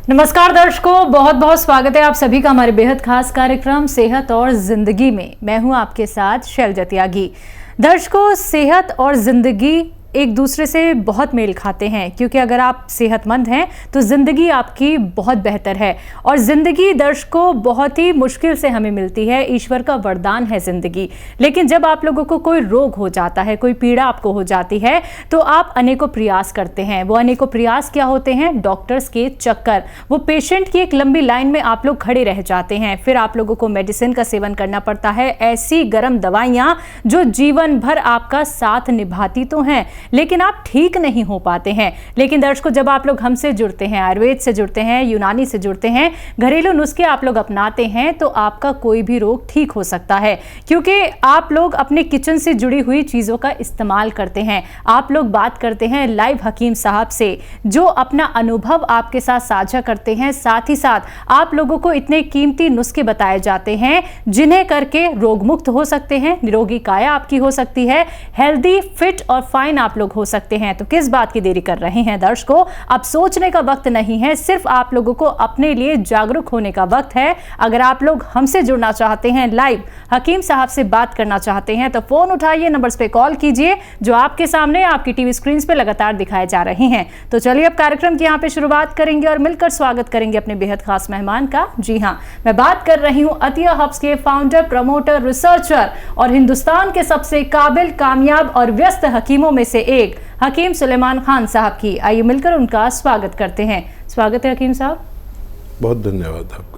नमस्कार दर्शकों, बहुत बहुत स्वागत है आप सभी का हमारे बेहद खास कार्यक्रम सेहत और जिंदगी में। मैं हूं आपके साथ शैलजा त्यागी। दर्शकों, सेहत और जिंदगी एक दूसरे से बहुत मेल खाते हैं, क्योंकि अगर आप सेहतमंद हैं तो जिंदगी आपकी बहुत बेहतर है। और जिंदगी दर्शकों बहुत ही मुश्किल से हमें मिलती है, ईश्वर का वरदान है जिंदगी। लेकिन जब आप लोगों को कोई रोग हो जाता है, कोई पीड़ा आपको हो जाती है, तो आप अनेकों प्रयास करते हैं। वो अनेकों प्रयास क्या होते हैं? डॉक्टर्स के चक्कर, वो पेशेंट की एक लंबी लाइन में आप लोग खड़े रह जाते हैं। फिर आप लोगों को मेडिसिन का सेवन करना पड़ता है, ऐसी गर्म दवाइयां जो जीवन भर आपका साथ निभाती तो हैं, लेकिन आप ठीक नहीं हो पाते हैं। लेकिन दर्शकों, जब आप लोग हमसे जुड़ते हैं, आयुर्वेद से जुड़ते हैं, यूनानी से जुड़ते हैं, घरेलू नुस्खे आप लोग अपनाते हैं, तो आपका कोई भी रोग ठीक हो सकता है, क्योंकि आप लोग अपने किचन से जुड़ी हुई चीज़ों का इस्तेमाल करते हैं। आप लोग बात करते हैं लाइव हकीम साहब से, जो अपना अनुभव आपके साथ साझा करते हैं। साथ ही साथ आप लोगों को इतने कीमती नुस्खे बताए जाते हैं, जिन्हें करके रोग मुक्त हो सकते हैं, निरोगी काया आपकी हो सकती है, हेल्दी, फिट और फाइन आप लोग हो सकते हैं। तो किस बात की देरी कर रहे हैं दर्शकों? अब सोचने का वक्त नहीं है, सिर्फ आप लोगों को अपने लिए जागरूक होने का वक्त है। अगर आप लोग हमसे जुड़ना चाहते हैं, लाइव हकीम साहब से बात करना चाहते हैं, तो फोन उठाइए, नंबर्स पे कॉल कीजिए जो आपके सामने आपकी टीवी स्क्रीन पे लगातार दिखाए जा रहे हैं। तो चलिए अब कार्यक्रम की यहाँ पे शुरुआत करेंगे और मिलकर स्वागत करेंगे अपने बेहद खास मेहमान का। जी हाँ, मैं बात कर रही हूँ अतिया हब्स के फाउंडर, प्रमोटर, रिसर्चर और हिंदुस्तान के सबसे काबिल, कामयाब और व्यस्त हकीमों में से एक हकीम सुलेमान खान साहब की। आइए मिलकर उनका स्वागत करते हैं। स्वागत है हकीम साहब। बहुत धन्यवाद आपका।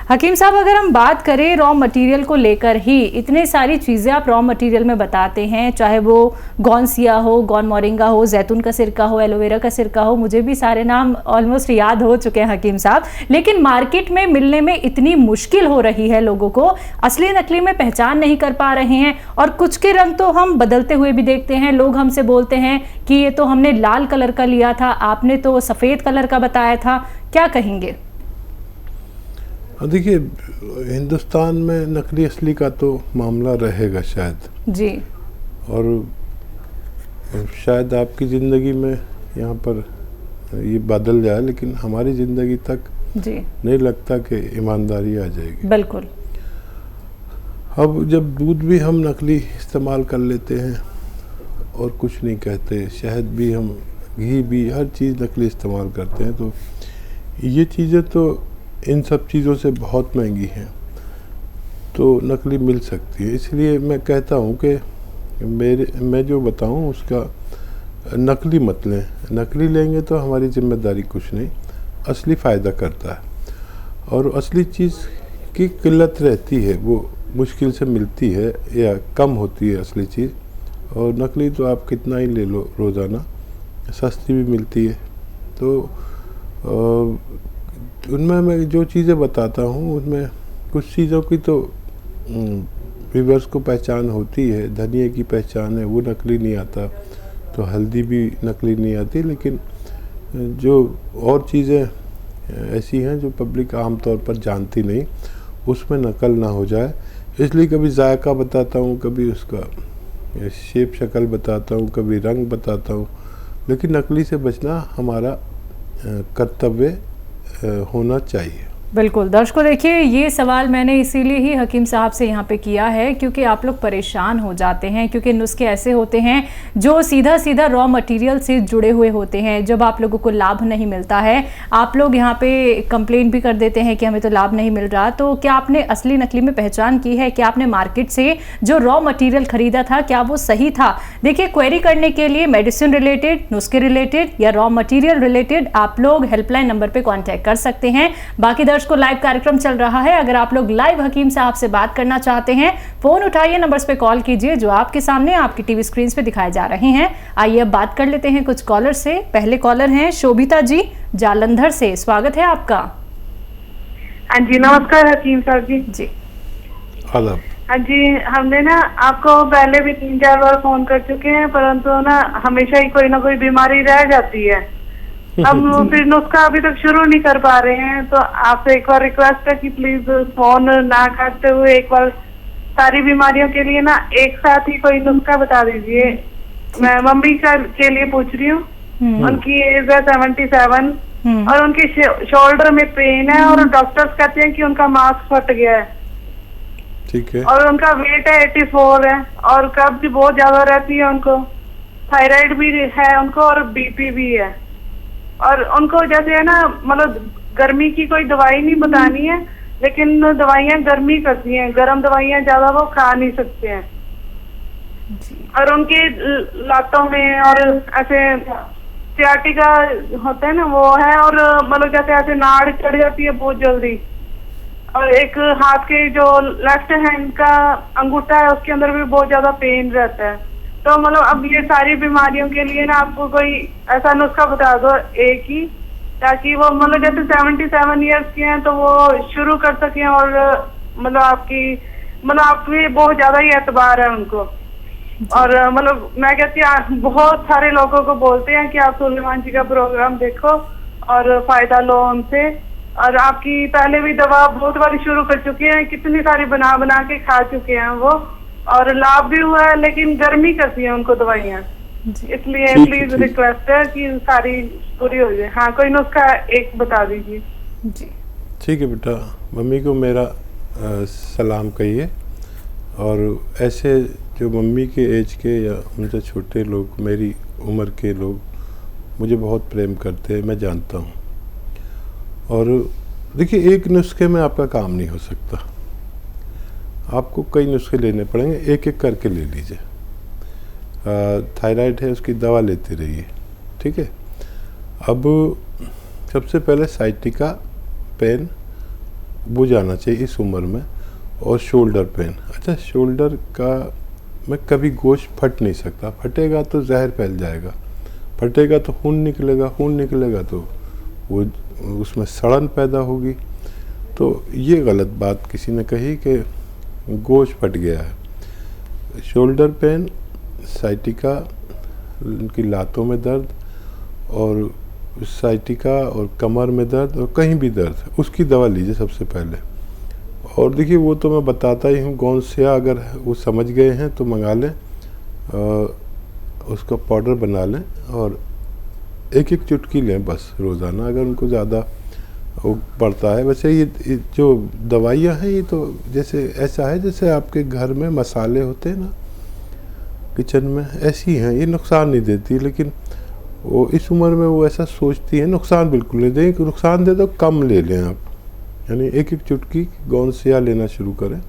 हकीम साहब, अगर हम बात करें रॉ मटेरियल को लेकर ही, इतने सारी चीज़ें आप रॉ मटेरियल में बताते हैं, चाहे वो गौनसिया हो, गौन मोरिंगा हो, जैतून का सिरका हो, एलोवेरा का सिरका हो, मुझे भी सारे नाम ऑलमोस्ट याद हो चुके हैं हकीम साहब। लेकिन मार्केट में मिलने में इतनी मुश्किल हो रही है, लोगों को असली नकली में पहचान नहीं कर पा रहे हैं। और कुछ के रंग तो हम बदलते हुए भी देखते हैं। लोग हमसे बोलते हैं कि ये तो हमने लाल कलर का लिया था, आपने तो सफ़ेद कलर का बताया था। क्या कहेंगे? देखिए, हिंदुस्तान में नकली असली का तो मामला रहेगा शायद जी, और शायद आपकी ज़िंदगी में यहाँ पर ये बदल जाए, लेकिन हमारी ज़िंदगी तक जी नहीं लगता कि ईमानदारी आ जाएगी। बिल्कुल। अब जब दूध भी हम नकली इस्तेमाल कर लेते हैं और कुछ नहीं कहते, शहद भी हम, घी भी, हर चीज़ नकली इस्तेमाल करते हैं, तो ये चीज़ें तो इन सब चीज़ों से बहुत महंगी हैं, तो नकली मिल सकती है। इसलिए मैं कहता हूँ कि मैं जो बताऊँ उसका नकली मत लें। नकली लेंगे तो हमारी जिम्मेदारी कुछ नहीं, असली फ़ायदा करता है। और असली चीज़ की किल्लत रहती है, वो मुश्किल से मिलती है या कम होती है असली चीज़। और नकली तो आप कितना ही ले लो, रोज़ाना सस्ती भी मिलती है। तो उनमें मैं जो चीज़ें बताता हूँ, उनमें कुछ चीज़ों की तो व्यूअर्स को पहचान होती है। धनिया की पहचान है, वो नकली नहीं आता, तो हल्दी भी नकली नहीं आती। लेकिन जो और चीज़ें ऐसी हैं जो पब्लिक आमतौर पर जानती नहीं, उसमें नकल ना हो जाए, इसलिए कभी जायका बताता हूँ, कभी उसका शेप शक्ल बताता हूँ, कभी रंग बताता हूँ। लेकिन नकली से बचना हमारा कर्तव्य होना चाहिए। बिल्कुल। दर्शकों, देखिए, ये सवाल मैंने इसीलिए ही हकीम साहब से यहाँ पे किया है, क्योंकि आप लोग परेशान हो जाते हैं, क्योंकि नुस्खे ऐसे होते हैं जो सीधा सीधा रॉ मटेरियल से जुड़े हुए होते हैं। जब आप लोगों को लाभ नहीं मिलता है, आप लोग यहाँ पे कंप्लेंट भी कर देते हैं कि हमें तो लाभ नहीं मिल रहा। तो क्या आपने असली नकली में पहचान की है? क्या आपने मार्केट से जो रॉ मटीरियल खरीदा था, क्या वो सही था? देखिए, क्वेरी करने के लिए मेडिसिन रिलेटेड, नुस्खे रिलेटेड या रॉ मटीरियल रिलेटेड आप लोग हेल्पलाइन नंबर पर कॉन्टैक्ट कर सकते हैं। बाकी को लाइव कार्यक्रम चल रहा है, अगर आप लोग लाइव हकीम साहब से बात करना चाहते हैं, फोन उठाइए, नंबर्स पे कॉल कीजिए जो आपके सामने आपकी टीवी स्क्रीन पे दिखाए जा रहे हैं। आइए अब बात कर लेते हैं कुछ कॉलर से। पहले कॉलर हैं शोभिता जी जालंधर से। स्वागत है आपका। हाँ जी, नमस्कार हकीम साहब जी। जी आदाब। हाँ जी, हमने ना आपको पहले भी 3-4 बार फोन कर चुके हैं, परंतु ना हमेशा ही कोई ना कोई बीमारी रह जाती है। हम फिर नुस्खा अभी तक शुरू नहीं कर पा रहे हैं, तो आपसे एक बार रिक्वेस्ट है कि प्लीज फोन ना काटते हुए एक बार सारी बीमारियों के लिए ना एक साथ ही कोई नुस्खा बता दीजिए। मैं मम्मी के लिए पूछ रही हूँ, उनकी एज है 77, और उनके शोल्डर में पेन है और डॉक्टर्स कहते हैं कि उनका मांस फट गया है। ठीक है। और उनका वेट है 84 है और कब्ज भी बहुत ज्यादा रहती है उनको, थायराइड भी है उनको और बीपी भी है। और उनको जैसे है ना, मतलब गर्मी की कोई दवाई नहीं बतानी है, लेकिन दवाइयाँ गर्मी करती हैं, गर्म दवाइयाँ ज्यादा वो खा नहीं सकते हैं। और उनके लातों में और ऐसे सियाटिका होता है ना, वो है। और मतलब जैसे ऐसे नाड़ चढ़ जाती है बहुत जल्दी। और एक हाथ के जो लेफ्ट हैंड का अंगूठा है उसके अंदर भी बहुत ज्यादा पेन रहता है। तो मतलब अब ये सारी बीमारियों के लिए ना आपको कोई ऐसा नुस्खा बता दो एक ही, ताकि वो मतलब जैसे 77 ईयर्स के हैं तो वो शुरू कर सकें। और मतलब आपकी बहुत ज्यादा ही एतबार है उनको। और मतलब मैं कहती हूँ बहुत सारे लोगों को बोलते हैं कि आप सुलेमान जी का प्रोग्राम देखो और फायदा लो उनसे। और आपकी पहले भी दवा बहुत बार शुरू कर चुके हैं, कितनी सारी बना बना के खा चुके हैं वो, और लाभ भी हुआ है, लेकिन गर्मी करती है उनको दवाइयाँ। इसलिए प्लीज रिक्वेस्ट है कि सारी पूरी हो जाए। हाँ, कोई नुस्खा एक बता दीजिए जी। ठीक है बेटा, मम्मी को मेरा सलाम कहिए। और ऐसे जो मम्मी के एज के या उनसे छोटे लोग, मेरी उम्र के लोग मुझे बहुत प्रेम करते हैं, मैं जानता हूँ। और देखिए, एक नुस्खे में आपका काम नहीं हो सकता, आपको कई नुस्खे लेने पड़ेंगे, एक एक करके ले लीजिए। थायराइड है, उसकी दवा लेते रहिए, ठीक है। अब सबसे पहले साइटिका पेन बुझाना चाहिए इस उम्र में, और शोल्डर पेन। अच्छा, शोल्डर का में कभी गोश्त फट नहीं सकता, फटेगा तो जहर फैल जाएगा, फटेगा तो खून निकलेगा, खून निकलेगा तो वो उसमें सड़न पैदा होगी। तो ये गलत बात किसी ने कही कि गोश्त फट गया है। शोल्डर पेन, साइटिका, उनकी लातों में दर्द और साइटिका और कमर में दर्द और कहीं भी दर्द, उसकी दवा लीजिए सबसे पहले। और देखिए, वो तो मैं बताता ही हूँ, गोंसिया अगर वो समझ गए हैं तो मंगा लें, उसका पाउडर बना लें और एक एक चुटकी लें बस रोज़ाना, अगर उनको ज़्यादा वो पड़ता है। वैसे ये जो दवाइयाँ हैं, ये तो जैसे ऐसा है जैसे आपके घर में मसाले होते हैं ना किचन में, ऐसी हैं, ये नुकसान नहीं देती। लेकिन वो इस उम्र में वो ऐसा सोचती है नुकसान बिल्कुल नहीं दें, नुकसान दे तो कम ले लें आप, यानी एक एक चुटकी गोंसिया लेना शुरू करें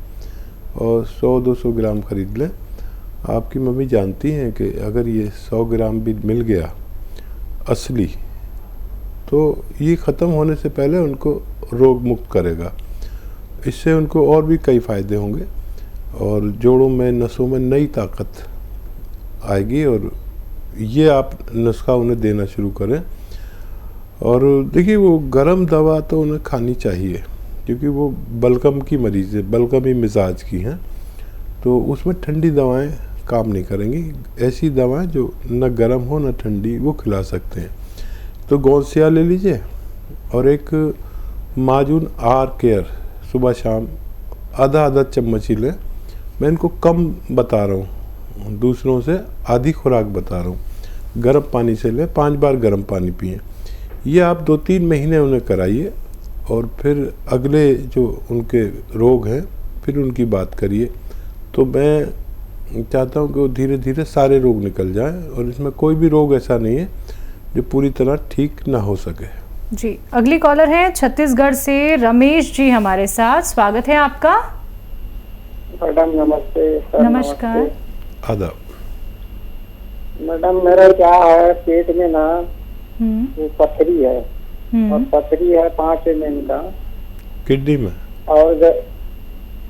और 100-200 ग्राम खरीद लें। आपकी मम्मी जानती हैं कि अगर ये 100 ग्राम भी मिल गया असली, तो ये ख़त्म होने से पहले उनको रोग मुक्त करेगा। इससे उनको और भी कई फ़ायदे होंगे और जोड़ों में, नसों में नई ताकत आएगी। और ये आप नुस्खा उन्हें देना शुरू करें। और देखिए, वो गर्म दवा तो उन्हें खानी चाहिए, क्योंकि वो बलगम की मरीज़ है, बलगमी मिजाज की हैं, तो उसमें ठंडी दवाएं काम नहीं करेंगी। ऐसी दवाएं जो न गर्म हो न ठंडी, वो खिला सकते हैं। तो गोंसिया ले लीजिए और एक माजून आर केयर सुबह शाम आधा चम्मच ही लें। मैं इनको कम बता रहा हूँ, दूसरों से आधी खुराक बता रहा हूँ। गर्म पानी से लें, 5 बार गर्म पानी पिएं। ये आप 2-3 महीने उन्हें कराइए और फिर अगले जो उनके रोग हैं फिर उनकी बात करिए। तो मैं चाहता हूँ कि वो धीरे धीरे सारे रोग निकल जाएं और इसमें कोई भी रोग ऐसा नहीं है जो पूरी तरह ठीक ना हो सके। जी, अगली कॉलर है छत्तीसगढ़ से रमेश जी हमारे साथ, स्वागत है आपका। मैडम नमस्ते। नमस्कार। आदाब। मैडम, मेरा क्या है, पेट में ना वो पथरी है और पथरी है 5 mm का किडनी में,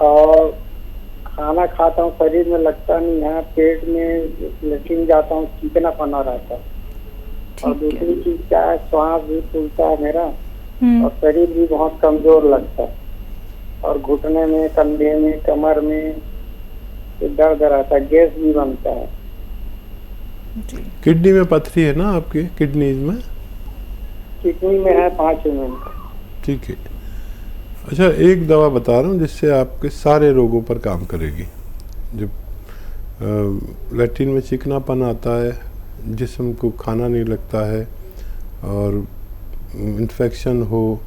और खाना खाता हूँ शरीर में लगता नहीं है, पेट में लेटरिन जाता हूँ चिकना पना रहता है। और दूसरी चीज क्या है, श्वास भी फूलता है मेरा और शरीर भी बहुत कमजोर लगता है और घुटने में, कंधे में, कमर में दर्द रहता है, गैस भी बनता है। किडनी में पथरी है ना आपकी, किडनीज में? किडनी में है 5 mm का। ठीक है। अच्छा, एक दवा बता रहा हूँ जिससे आपके सारे रोगों पर काम करेगी। जब लैट्रिन में चिकनापन आता है, जिस्म को खाना नहीं लगता है और इन्फेक्शन हो,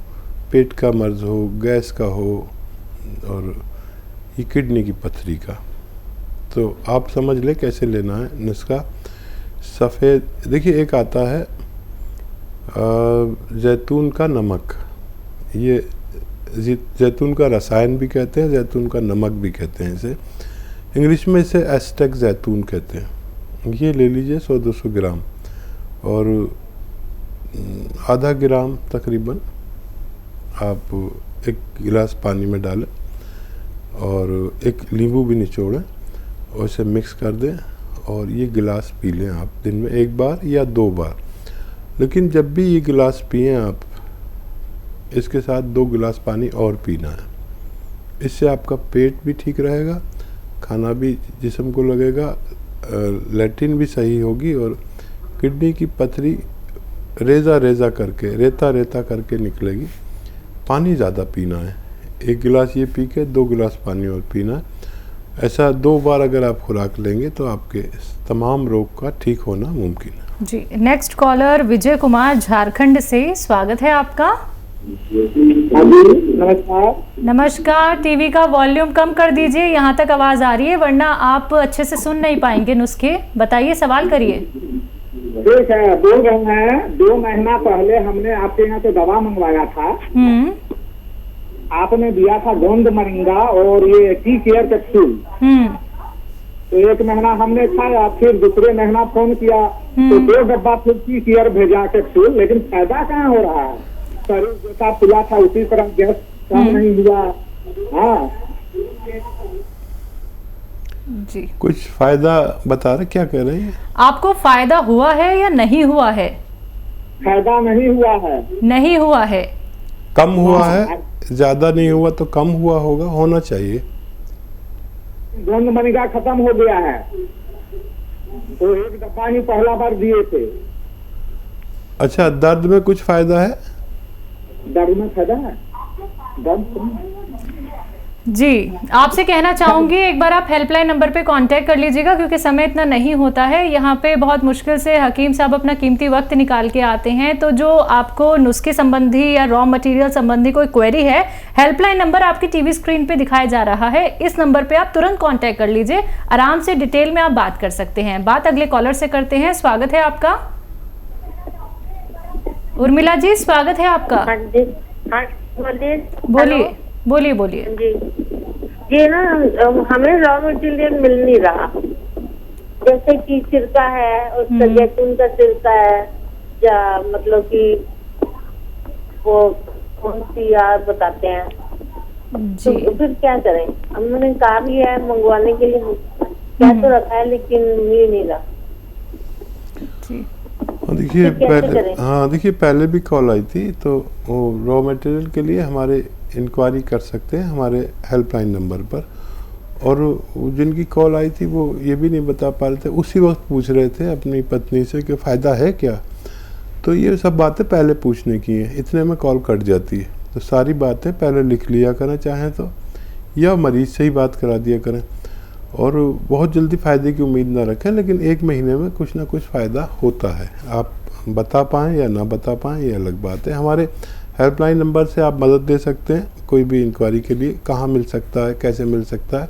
पेट का मर्ज हो, गैस का हो और ये किडनी की पथरी का, तो आप समझ ले कैसे लेना है नुस्खा। सफ़ेद, देखिए एक आता है जैतून का नमक, ये जैतून का रसायन भी कहते हैं, जैतून का नमक भी कहते हैं इसे, इंग्लिश में इसे एस्टेक जैतून कहते हैं। ये ले लीजिए 100-200 ग्राम और आधा ग्राम तकरीबन आप एक गिलास पानी में डालें और एक नींबू भी निचोड़ें और इसे मिक्स कर दें और ये गिलास पी लें आप दिन में 1 बार या 2 बार। लेकिन जब भी ये गिलास पिएं आप, इसके साथ 2 गिलास पानी और पीना है। इससे आपका पेट भी ठीक रहेगा, खाना भी जिस्म को लगेगा, लैट्रिन भी सही होगी और किडनी की पथरी रेजा करके, रेता करके निकलेगी। पानी ज़्यादा पीना है, 1 गिलास ये पी के 2 गिलास पानी और पीना है। ऐसा 2 बार अगर आप खुराक लेंगे तो आपके तमाम रोग का ठीक होना मुमकिन है। जी, नेक्स्ट कॉलर विजय कुमार झारखंड से, स्वागत है आपका। नमस्कार। नमस्कार, टीवी का वॉल्यूम कम कर दीजिए, यहाँ तक आवाज आ रही है, वरना आप अच्छे से सुन नहीं पाएंगे नुस्खे। बताइए, सवाल करिए। ठीक है, बोल रहे हैं 2 महीना पहले हमने आपके यहाँ से दवा मंगवाया था। आपने दिया था गोंद मोरिंगा और ये टी केयर कैप्सूल। तो 1 महीना हमने खाया, फिर दूसरे महीना फोन किया तो 2 डब्बा फिर टी केयर भेजा कैप्सूल, लेकिन फायदा कहाँ हो रहा है। शरीर जैसा फुला था उसी तरह गैस कम नहीं हुआ। हाँ जी, कुछ फायदा बता रहे, क्या कह रहे हैं? आपको फायदा हुआ है या नहीं हुआ है? फायदा नहीं हुआ है। नहीं हुआ है, कम हुआ है, ज़्यादा नहीं हुआ तो कम हुआ होगा, होना चाहिए। गोंद मोरिंगा खत्म हो गया है तो 1 डब्बा ही पहला बार दिए थे। अच्छा, दर्द में कुछ फायदा है? दर्द में फायदा है, दर्द जी। आपसे कहना चाहूंगी एक बार आप हेल्पलाइन नंबर पे कांटेक्ट कर लीजिएगा, क्योंकि समय इतना नहीं होता है यहाँ पे, बहुत मुश्किल से हकीम साहब अपना कीमती वक्त निकाल के आते हैं। तो जो आपको नुस्खे संबंधी या रॉ मटेरियल संबंधी कोई क्वेरी है, हेल्पलाइन नंबर आपकी टीवी स्क्रीन पे दिखाया जा रहा है, इस नंबर पे आप तुरंत कॉन्टेक्ट कर लीजिए, आराम से डिटेल में आप बात कर सकते हैं। बात अगले कॉलर से करते हैं। स्वागत है आपका। उर्मिला जी, स्वागत है आपका। हाँ जी, हाँ बोलिए बोलिए बोलिए। जी ना, हमें रॉ मटेरियल मिल नहीं रहा, जैसे कि सिरका है, उसका जैतून का सिरका है, या मतलब कि वो कौन सी यार बताते हैं जी। तो फिर क्या करें? हमने कहा भी है मंगवाने के लिए, क्या तो रखा है लेकिन मिल नहीं रहा। देखिए तो कैसे पहले, करें? हाँ देखिए पहले भी कॉल आई थी, तो वो रॉ मटेरियल के लिए हमारे इंक्वायरी कर सकते हैं हमारे हेल्पलाइन नंबर पर। और जिनकी कॉल आई थी वो ये भी नहीं बता पा रहे थे, उसी वक्त पूछ रहे थे अपनी पत्नी से कि फ़ायदा है क्या। तो ये सब बातें पहले पूछने की हैं, इतने में कॉल कट जाती है। तो सारी बातें पहले लिख लिया करें चाहें तो, या मरीज़ से ही बात करा दिया करें। और बहुत जल्दी फ़ायदे की उम्मीद ना रखें, लेकिन 1 महीने में कुछ ना कुछ फ़ायदा होता है। आप बता पाएँ या ना बता पाएँ ये अलग बात है। हमारे हेल्पलाइन नंबर से आप मदद दे सकते हैं कोई भी इंक्वायरी के लिए, कहाँ मिल सकता है, कैसे मिल सकता है,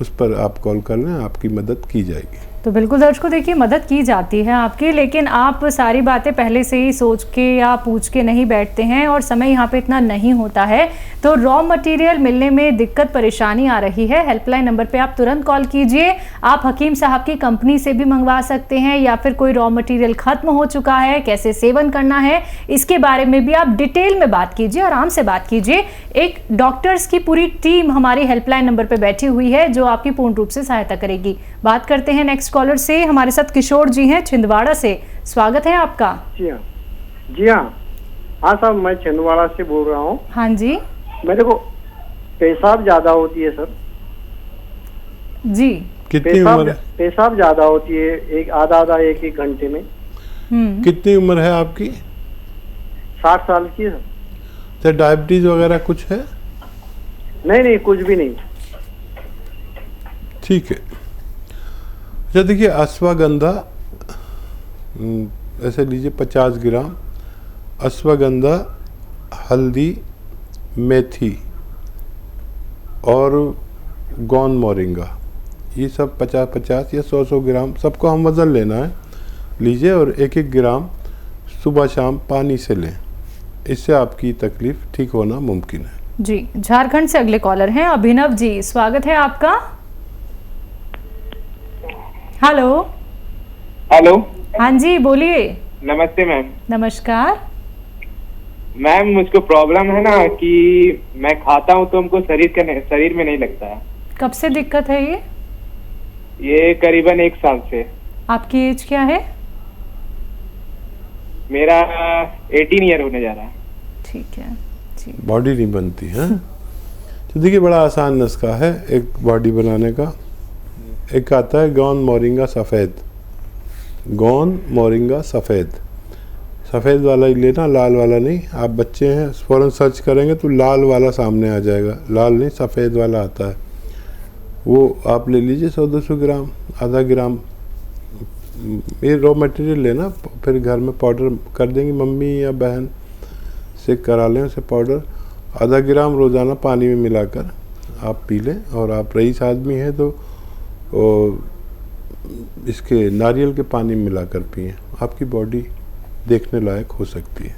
उस पर आप कॉल कर लें, आपकी मदद की जाएगी। तो बिल्कुल दर्शकों, देखिए मदद की जाती है आपकी, लेकिन आप सारी बातें पहले से ही सोच के या पूछ के नहीं बैठते हैं और समय यहाँ पे इतना नहीं होता है। तो रॉ मटेरियल मिलने में दिक्कत परेशानी आ रही है, हेल्पलाइन नंबर पे आप तुरंत कॉल कीजिए। आप हकीम साहब की कंपनी से भी मंगवा सकते हैं, या फिर कोई रॉ मटेरियल खत्म हो चुका है, कैसे सेवन करना है, इसके बारे में भी आप डिटेल में बात कीजिए, आराम से बात कीजिए। एक डॉक्टर्स की पूरी टीम हमारी हेल्पलाइन नंबर पर बैठी हुई है जो आपकी पूर्ण रूप से सहायता करेगी। बात करते हैं नेक्स्ट कॉलर से। हमारे साथ किशोर जी हैं छिंदवाड़ा से, स्वागत है आपका। जी हाँ, जी हाँ, हाँ साहब, मैं छिंदवाड़ा से बोल रहा हूँ। हाँ जी। मेरे को पेशाब ज्यादा होती है सर। जी। कितनी उम्र है? पेशाब ज्यादा होती है, एक आधा 1 घंटे में। कितनी उम्र है आपकी? 60 साल की है। तो डायबिटीज वगैरह कुछ है? नहीं, कुछ भी नहीं। ठीक है। अच्छा देखिए, अश्वगंधा ऐसे लीजिए 50 ग्राम, अश्वगंधा, हल्दी, मेथी और गौन मोरिंगा, ये सब 50-50 या 100-100 ग्राम सबको हम वज़न लेना है, लीजिए और 1-1 ग्राम सुबह शाम पानी से लें। इससे आपकी तकलीफ़ ठीक होना मुमकिन है। जी, झारखंड से अगले कॉलर हैं अभिनव जी, स्वागत है आपका। हेलो। हेलो। हाँ जी, बोलिए। नमस्ते मैम। नमस्कार मैम, मुझको प्रॉब्लम है ना कि मैं खाता हूँ तो हमको शरीर में नहीं लगता है। कब से दिक्कत है ये? ये करीबन 1 साल से। आपकी एज क्या है? मेरा 18 ईयर होने जा रहा है। ठीक है जी। बॉडी नहीं बनती है। तो देखिए, बड़ा आसान नुस्खा है एक बॉडी बनाने का। एक आता है गौन मोरिंगा सफ़ेद, गौन मोरिंगा सफ़ेद, सफ़ेद वाला ही लेना, लाल वाला नहीं। आप बच्चे हैं, फ़ौरन सर्च करेंगे तो लाल वाला सामने आ जाएगा, लाल नहीं सफ़ेद वाला आता है, वो आप ले लीजिए 100-200 ग्राम, आधा ग्राम। ये रॉ मटेरियल लेना, फिर घर में पाउडर कर देंगी मम्मी या बहन से, करा लें उसे पाउडर। आधा ग्राम रोज़ाना पानी में मिलाकर आप पी लें। और आप रईस आदमी हैं तो इसके नारियल के पानी में मिलाकर पिएं, आपकी बॉडी देखने लायक हो सकती है।